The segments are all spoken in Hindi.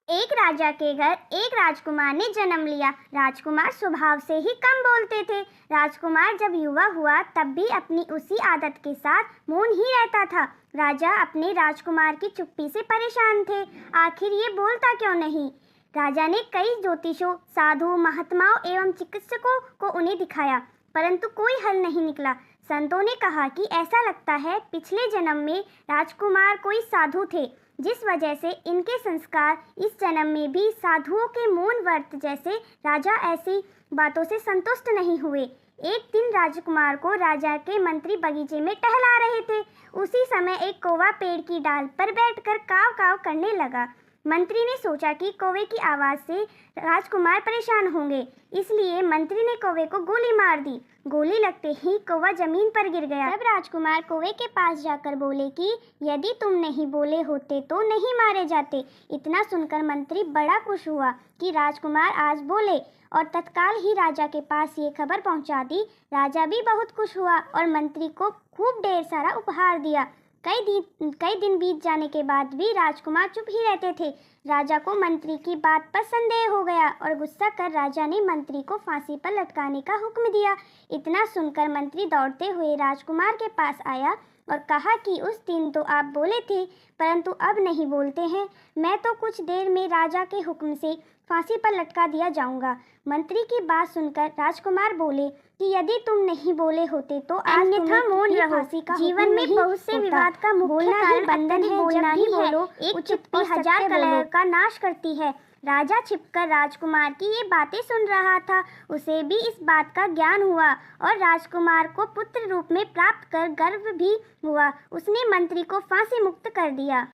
एक राजा के घर एक राजकुमार ने जन्म लिया। राजकुमार स्वभाव से ही कम बोलते थे। राजकुमार जब युवा हुआ तब भी अपनी उसी आदत के साथ मौन ही रहता था। राजा अपने राजकुमार की चुप्पी से परेशान थे। आखिर ये बोलता क्यों नहीं? राजा ने कई ज्योतिषों, साधु, महात्माओं एवं चिकित्सकों को उन्हें दिखाया, परंतु कोई हल नहीं निकला। संतों ने कहा कि ऐसा लगता है पिछले जन्म में राजकुमार कोई साधु थे, जिस वजह से इनके संस्कार इस जन्म में भी साधुओं के मौन व्रत जैसे। राजा ऐसी बातों से संतुष्ट नहीं हुए। एक दिन राजकुमार को राजा के मंत्री बगीचे में टहला रहे थे। उसी समय एक कौवा पेड़ की डाल पर बैठकर काव काव करने लगा। मंत्री ने सोचा कि कौवे की आवाज़ से राजकुमार परेशान होंगे, इसलिए मंत्री ने कौवे को गोली मार दी। गोली लगते ही कौवा जमीन पर गिर गया। तब राजकुमार कौवे के पास जाकर बोले कि यदि तुम नहीं बोले होते तो नहीं मारे जाते। इतना सुनकर मंत्री बड़ा खुश हुआ कि राजकुमार आज बोले और तत्काल ही राजा के पास ये खबर पहुंचा दी। राजा भी बहुत खुश हुआ और मंत्री को खूब ढेर सारा उपहार दिया। कई दिन बीत जाने के बाद भी राजकुमार चुप ही रहते थे। राजा को मंत्री की बात पर संदेह हो गया और गुस्सा कर राजा ने मंत्री को फांसी पर लटकाने का हुक्म दिया। इतना सुनकर मंत्री दौड़ते हुए राजकुमार के पास आया और कहा कि उस दिन तो आप बोले थे, परंतु अब नहीं बोलते हैं। मैं तो कुछ देर में राजा के हुक्म से फांसी पर लटका दिया जाऊंगा। मंत्री की बात सुनकर राजकुमार बोले कि यदि तुम नहीं बोले होते तो अन्यथा मौन रहो। जीवन में बहुत से विवाद का मुख्य कारण बंधन है। बोलना ही बोलो, एक चुप्पी हजार कलह का नाश करती है। राजा छिपकर राजकुमार की ये बातें सुन रहा था। उसे भी इस बात का ज्ञान हुआ और राजकुमार को पुत्र रूप में प्राप्त कर गर्व भी हुआ। उसने मंत्री को फांसी मुक्त कर दिया।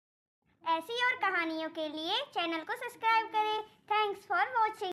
ऐसी और कहानियों के लिए चैनल को सब्सक्राइब करें।